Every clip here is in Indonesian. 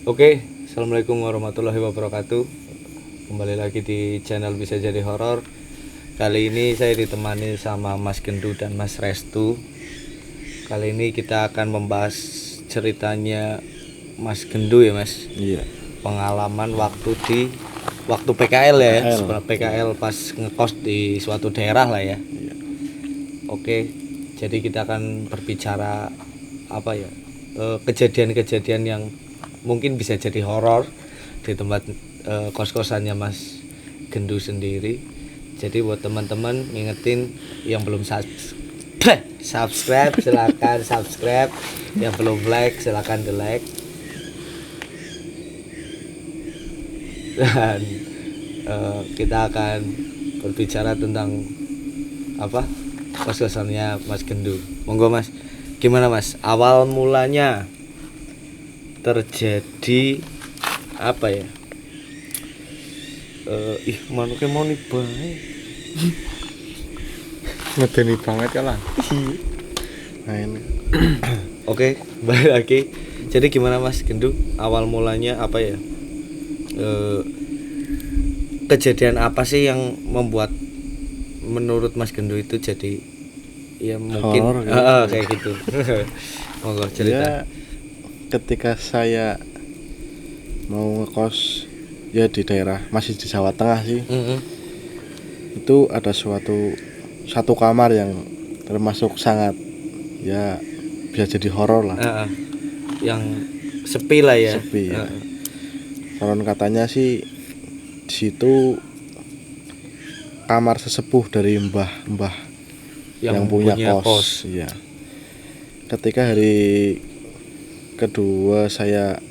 Oke, assalamualaikum warahmatullahi wabarakatuh. Kembali lagi di channel Bisa Jadi Horor. Kali ini saya ditemani sama Mas Gendu dan Mas Restu. Kali ini kita akan membahas ceritanya Mas Gendu ya Mas. Iya. Pengalaman waktu PKL ya, PKL. setelah PKL pas ngekos di suatu daerah lah ya. Iya. Oke, jadi kita akan berbicara apa ya, kejadian-kejadian yang mungkin bisa jadi horor di tempat kos-kosannya Mas Gendu sendiri. Jadi buat teman-teman ngingetin yang belum subscribe silakan subscribe, yang belum like silakan di like. Dan kita akan berbicara tentang apa, kos-kosannya Mas Gendu. Monggo Mas, gimana Mas awal mulanya terjadi apa ya, manuknya mau nih bae Ngedeni banget kan lah. Main. Oke, balik lagi. Jadi gimana Mas Gendu awal mulanya apa ya, kejadian apa sih yang membuat menurut Mas Gendu itu jadi ya mungkin Horor gitu. Kayak gitu. Monggo cerita. Ya, ketika saya mau ngekos ya di daerah masih di Jawa Tengah sih. Itu ada satu kamar yang termasuk sangat ya bisa jadi horor lah. Yang sepi lah ya. Sepi ya. Konon katanya sih di situ kamar sesepuh dari mbah yang punya kos. Iya. Ketika hari kedua saya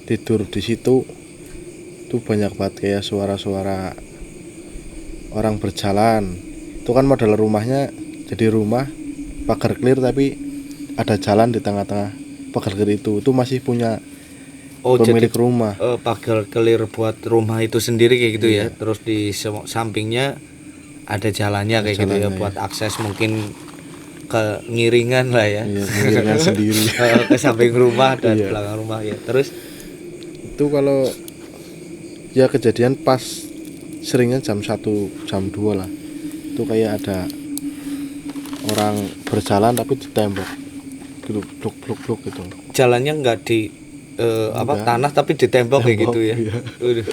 tidur di situ, tuh banyak banget kayak suara-suara orang berjalan. Itu kan model rumahnya jadi rumah pagar clear tapi ada jalan di tengah-tengah pagar clear itu. Itu masih punya pemilik jadi, rumah. Pagar clear buat rumah itu sendiri kayak gitu. Iya. Ya. Terus di sampingnya ada jalannya kayak gitu ya, buat akses mungkin ke ngiringan lah ya. Iya, ngiringan sendiri. Ke samping rumah dan Iya. belakang rumah ya. Terus itu kalau ya kejadian pas seringnya jam 1 jam 2 lah. Itu kayak ada orang berjalan tapi di tembok gitu, blok gitu. Jalannya enggak di tanah tapi di tembok kayak gitu ya. Iya.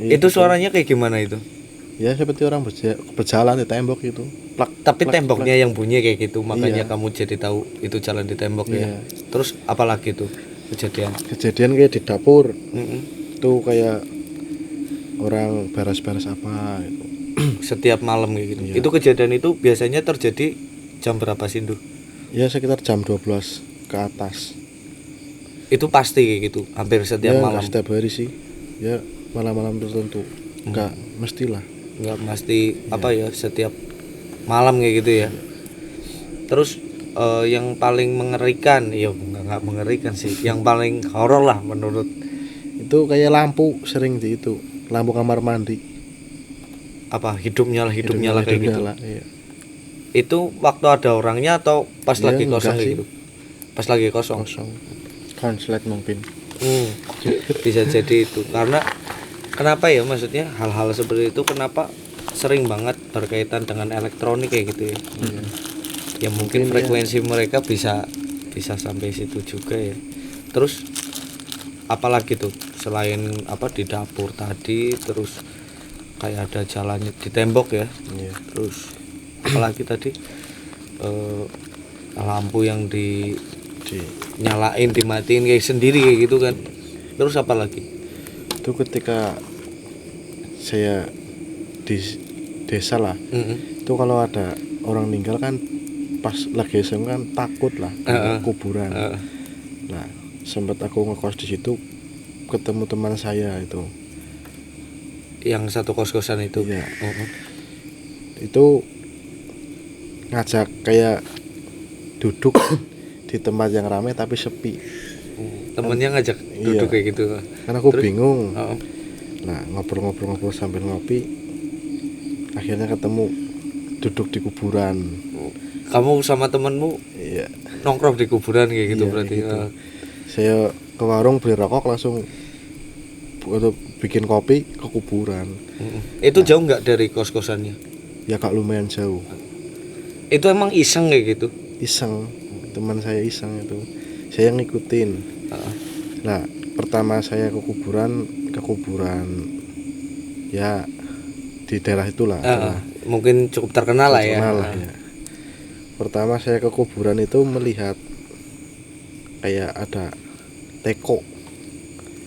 Itu suaranya kayak gimana itu? Ya seperti orang berjalan di tembok gitu. Tapi temboknya yang bunyi kayak gitu, makanya Iya. kamu jadi tahu itu jalan di tembok ya. Iya. Terus apalagi tuh kejadian Kayak di dapur. Tuh kayak orang beres-beres apa gitu. setiap malam kayak gitu. Iya. Itu kejadian itu biasanya terjadi jam berapa sih, Ndu? Ya sekitar jam 12 ke atas. Itu pasti kayak gitu, hampir setiap Ya, malam. setiap hari sih. Ya malam-malam tertentu. Enggak mestilah. Enggak mesti apa ya, setiap malam kayak gitu ya. Terus yang paling mengerikan, ya enggak mengerikan sih, yang paling horor lah menurut Itu kayak lampu sering di itu, lampu kamar mandi. apa, hidup nyala kayak gitu. Nyala, iya. Itu waktu ada orangnya atau pas Ya, lagi kosong enggak gitu? Pas lagi kosong. Konslet mungkin. Bisa jadi itu. Karena kenapa ya, maksudnya hal-hal seperti itu kenapa sering banget berkaitan dengan elektronik kayak gitu ya. Ya mungkin frekuensi mereka bisa sampai situ juga ya. Terus apalagi tuh selain apa di dapur tadi, terus kayak ada jalannya di tembok ya. Iya. Terus apalagi tadi lampu yang nyalain dimatiin kayak sendiri kayak gitu kan. Terus apa lagi? Itu ketika saya di desa lah. Itu kalau ada orang meninggal kan pas lagi SM kan takut lah kuburan. Nah, sempat aku ngekos di situ ketemu teman saya itu. Yang satu kos-kosan itu. Iya. Itu ngajak kayak duduk di tempat yang ramai tapi sepi. Temennya ngajak duduk kayak gitu. Kan aku bingung. Oh. Nah, ngobrol-ngobrol sambil ngopi, akhirnya ketemu duduk di kuburan. Kamu sama temenmu Iya. nongkrong di kuburan kayak gitu, Iya, berarti. gitu. Saya ke warung beli rokok langsung untuk bikin kopi ke kuburan. Itu jauh nggak dari kos-kosannya? Ya kak lumayan jauh. Itu emang iseng kayak gitu? Iseng, teman saya iseng itu, saya ngikutin. Nah pertama saya ke kuburan ya di daerah itulah. Mungkin cukup terkenal lah ya. Ya. Pertama saya ke kuburan itu melihat kayak ada teko.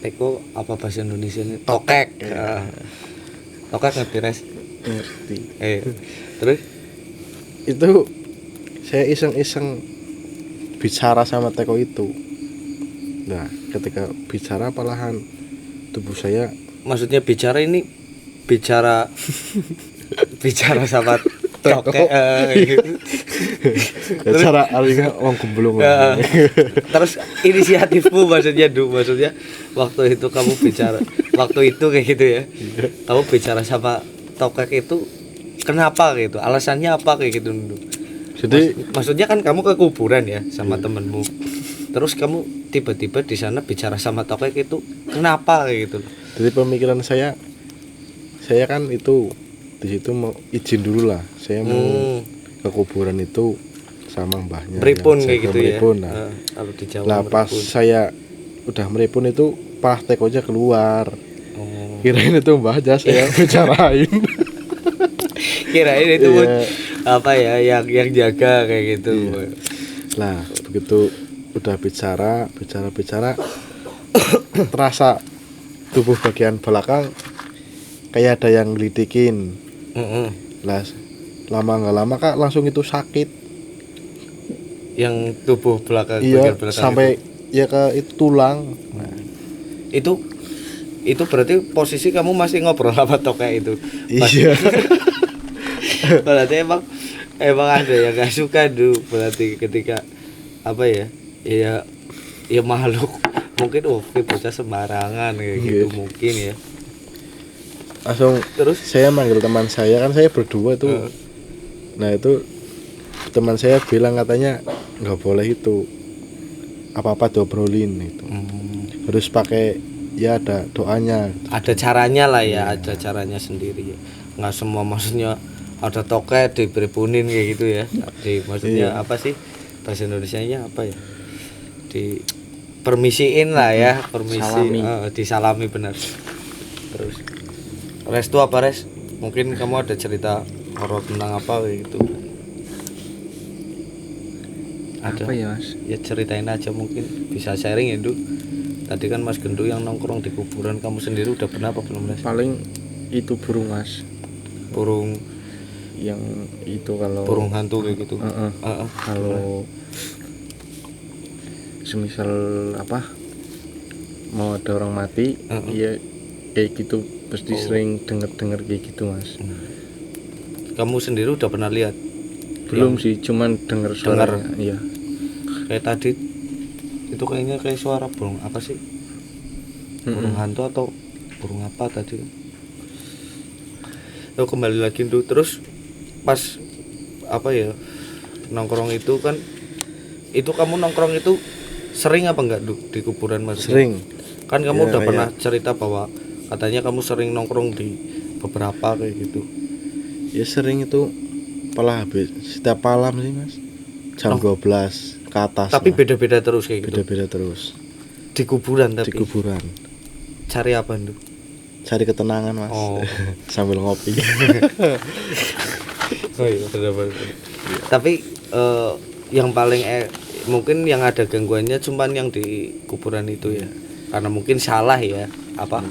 Teko apa bahasa Indonesia ini? Tokek. Tokek ngerti res? Ngerti. Terus? Itu saya iseng-iseng bicara sama teko itu. Nah ketika bicara palahan tubuh saya. Maksudnya bicara ini bicara sama tokek. Cara artinya wong gemblung. Terus inisiatifmu maksudnya waktu itu kamu bicara waktu itu kayak gitu ya. Kamu bicara sama tokek itu kenapa gitu? Alasannya apa kayak gitu? Jadi maksudnya kan kamu ke kuburan ya sama temenmu. Terus kamu tiba-tiba di sana bicara sama tokek itu kenapa kayak gitu? Jadi pemikiran saya kan itu di situ mau izin dulu lah. Saya mau ke kuburan itu sama mbahnya. Meripun kayak gitu meripun, ya. Kalau di Jawa. Lah pas saya udah meripun itu palah tekonya keluar. Kirain itu mbah aja saya bicarain. Kirain itu apa ya yang jaga kayak gitu. Lah begitu udah bicara terasa tubuh bagian belakang kayak ada yang ngelidikin. Lah lama nggak lama kak langsung itu sakit. Yang tubuh belakang bagian belakang sampai itu. Ya ke itu tulang. Nah, itu berarti posisi kamu masih ngobrol sama tokek itu. Iya. Berarti emang ada yang gak suka dulu berarti ketika apa ya makhluk mungkin bocah sembarangan kayak gitu mungkin ya. Langsung terus saya manggil teman saya kan saya berdua tuh. Nah itu teman saya bilang katanya nggak boleh itu apa-apa diobrolin itu. Harus pakai ya ada doanya. Ada caranya lah ya, ada caranya sendiri ya. Nggak semua maksudnya ada tokek diberipunin kayak gitu ya. Maksudnya apa sih bahasa Indonesianya apa ya? Di permisiin lah ya, disalami benar. Terus Res tuh apa Res? Mungkin kamu ada cerita horor tentang apa gitu? Ada? Apa ya Mas? Ya ceritain aja mungkin bisa sharing ya Du. Tadi kan Mas Gendu yang nongkrong di kuburan, kamu sendiri udah pernah apa belum Res? Paling itu burung Mas. Burung yang itu kalau burung hantu kayak gitu. Kalau semisal apa mau ada orang mati, ya kayak gitu pasti sering dengar kayak gitu Mas. Kamu sendiri udah pernah lihat? Belum sih, cuman dengar suara. Iya. Kayak tadi itu kayaknya kayak suara burung apa sih? Burung hantu atau burung apa tadi? Lalu kembali lagi dulu terus pas apa ya nongkrong itu kan itu kamu nongkrong itu sering apa enggak di kuburan Mas? Sering. Kan kamu udah pernah cerita bahwa katanya kamu sering nongkrong di beberapa kayak gitu. Ya sering itu malah habis setiap malam sih Mas. Jam 12 ke atas. Tapi beda-beda terus kayak gitu. Beda-beda terus. Di kuburan tapi. Di kuburan. Cari apa itu? Cari ketenangan Mas. Sambil ngopi. Oh iya, benar. Tapi yang paling mungkin yang ada gangguannya cuman yang di kuburan itu ya. Karena mungkin salah ya, apa?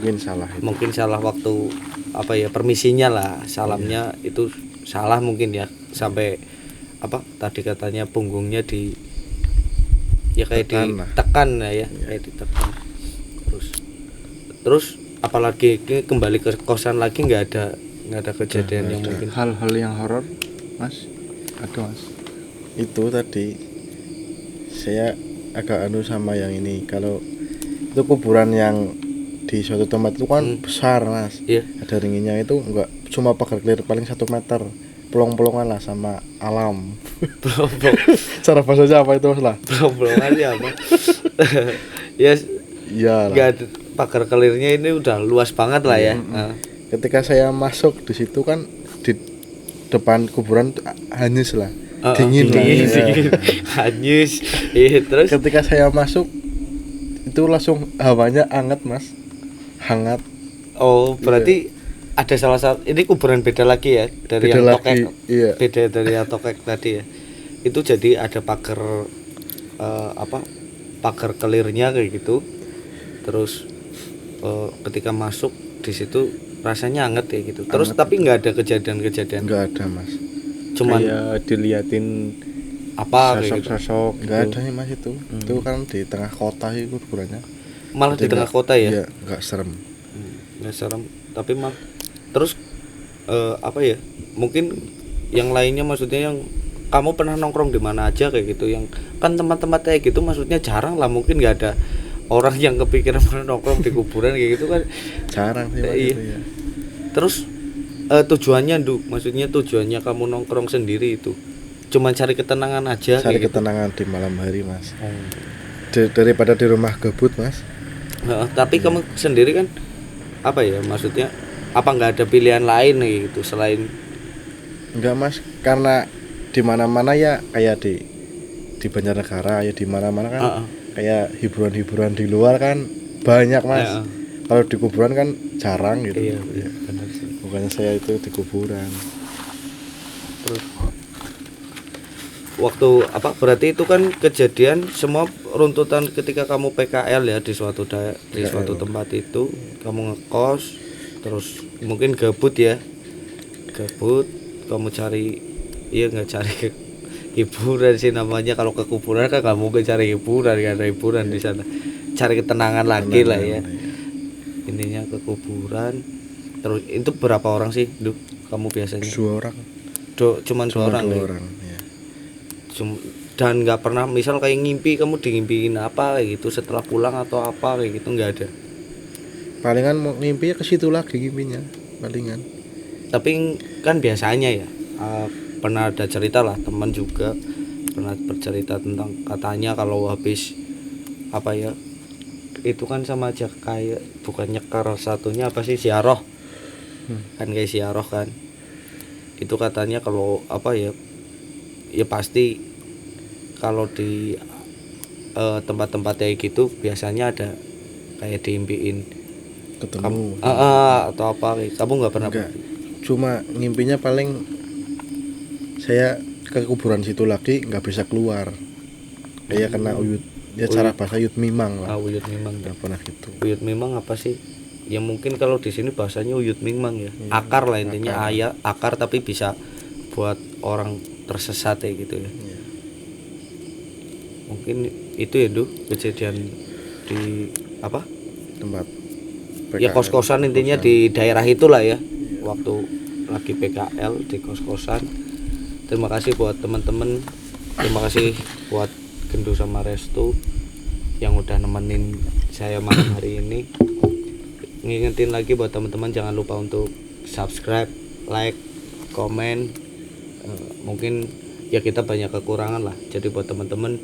Mungkin salah waktu apa ya permisinya lah, salamnya itu salah mungkin ya sampai apa tadi katanya punggungnya di ya kayak ditekan ya, kayak ditekan. Terus apalagi kembali ke kosan lagi nggak ada kejadian yang mungkin hal-hal yang horor Mas ada Mas itu tadi saya agak sama yang ini kalau itu kuburan yang di suatu tempat itu kan besar Mas ada ringinnya itu enggak cuma pagar clear paling 1 meter pelong-pelongan lah sama alam pelong-pelong cara bahasanya apa itu Mas lah pelong-pelongan ya apa ya Iya lah. nggak ada, pagar kelirnya ini udah luas banget lah ya. Nah, Ketika saya masuk di situ kan di depan kuburan hanyus lah. Dingin lah. dingin, Iya. dingin. Hanyus. Iya, terus Ketika saya masuk itu langsung hawanya hangat Mas. Hangat. oh berarti ada salah satu ini kuburan beda lagi ya dari Beda yang lagi, tokek. iya. Beda dari yang tokek tadi ya. Itu jadi ada pagar pagar kelirnya kayak gitu. Terus ketika masuk di situ rasanya hangat kayak gitu. Terus tapi nggak ada kejadian-kejadian. Enggak ada Mas. Cuman kayak diliatin apa kayak gitu. sosok-sosok Enggak gitu. ada nih Mas itu. Itu kan di tengah kota sih kuburannya. Malah di Jadi tengah kota ya. Iya, enggak serem. Nggak serem tapi mal terus mungkin yang lainnya maksudnya yang kamu pernah nongkrong di mana aja kayak gitu yang kan tempat-tempat kayak gitu maksudnya jarang lah mungkin nggak ada orang yang kepikiran pernah nongkrong di kuburan kayak gitu kan Jarang sih Mas Iya. itu ya. terus tujuannya maksudnya tujuannya kamu nongkrong sendiri itu cuman cari ketenangan aja Cari kayak gitu. ketenangan di malam hari Mas. Daripada di rumah gabut Mas. Tapi kamu sendiri kan apa ya maksudnya apa nggak ada pilihan lain kayak gitu selain Enggak Mas, karena di mana-mana ya kayak di Banjarnegara ya di mana-mana kan kayak hiburan-hiburan di luar kan banyak Mas. Kalau di kuburan kan jarang gitu. iya benar sih. Bukannya saya itu di kuburan. Terus waktu berarti itu kan kejadian semua runtutan ketika kamu PKL ya di suatu tempat itu kamu ngekos terus mungkin gabut kamu cari nggak cari hiburan sih namanya kalau ke kuburan kan kamu mungkin cari hiburan gak ada hiburan di sana cari ketenangan lagi lah ya intinya ke kuburan terus itu berapa orang sih kamu biasanya 2 orang. cuman 2 orang Dua ya? orang ya. Dan nggak pernah misal kayak ngimpi kamu ngimpiin apa kayak gitu setelah pulang atau apa kayak gitu nggak ada Palingan mau mimpi ya ke situ lagi ngimpinya, palingan. tapi kan biasanya ya pernah ada cerita lah teman juga pernah bercerita tentang katanya kalau habis itu kan sama aja kayak bukan nyekar satunya apa sih ziarah kan kayak ziarah kan itu katanya kalau ya pasti kalau di tempat-tempat kayak gitu biasanya ada kayak diimpiin Ketemu. atau apa kamu nggak pernah Enggak. Cuma ngimpinya paling saya ke kuburan situ lagi nggak bisa keluar. Kayak kena uyut. Ya cara bahasa uyut mimang lah. uyut mimang Nggak pernah gitu. uyut mimang apa sih ya mungkin kalau di sini bahasanya uyut mimang ya akar lah intinya akar tapi bisa buat orang tersesat ya gitu ya mungkin itu ya kejadian di Tempat ya PKL. kos-kosan intinya di daerah itulah ya waktu lagi PKL di kos-kosan. Terima kasih buat teman-teman, terima kasih buat Gendu sama Restu yang udah nemenin saya malam hari ini. Ngingetin lagi buat teman-teman jangan lupa untuk subscribe, like, komen. Mungkin ya kita banyak kekurangan lah, jadi buat teman-teman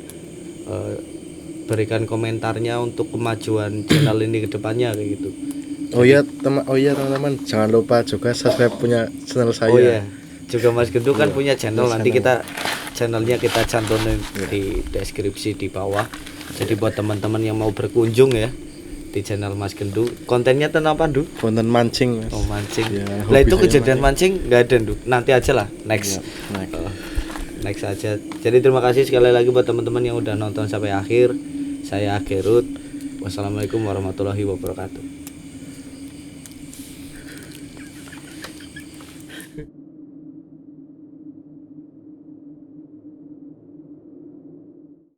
berikan komentarnya untuk kemajuan channel ini ke depannya kayak gitu. Oh iya teman-teman, jangan lupa juga subscribe punya channel saya. Oh iya, juga Mas Gendu kan Iya, punya channel. punya Nanti channel. channelnya kita cantumin di deskripsi di bawah. Jadi buat teman-teman yang mau berkunjung ya di channel Mas Gendu, kontennya tentang apa, Du? Konten mancing, Mas. Oh, mancing. Iya, Lah hobi itu saya kejadian mancing nggak ada, Du. Nanti aja lah, next. Iya, Next aja. Jadi terima kasih sekali lagi buat teman-teman yang udah nonton sampai akhir. Saya Gerut. Wassalamualaikum warahmatullahi wabarakatuh.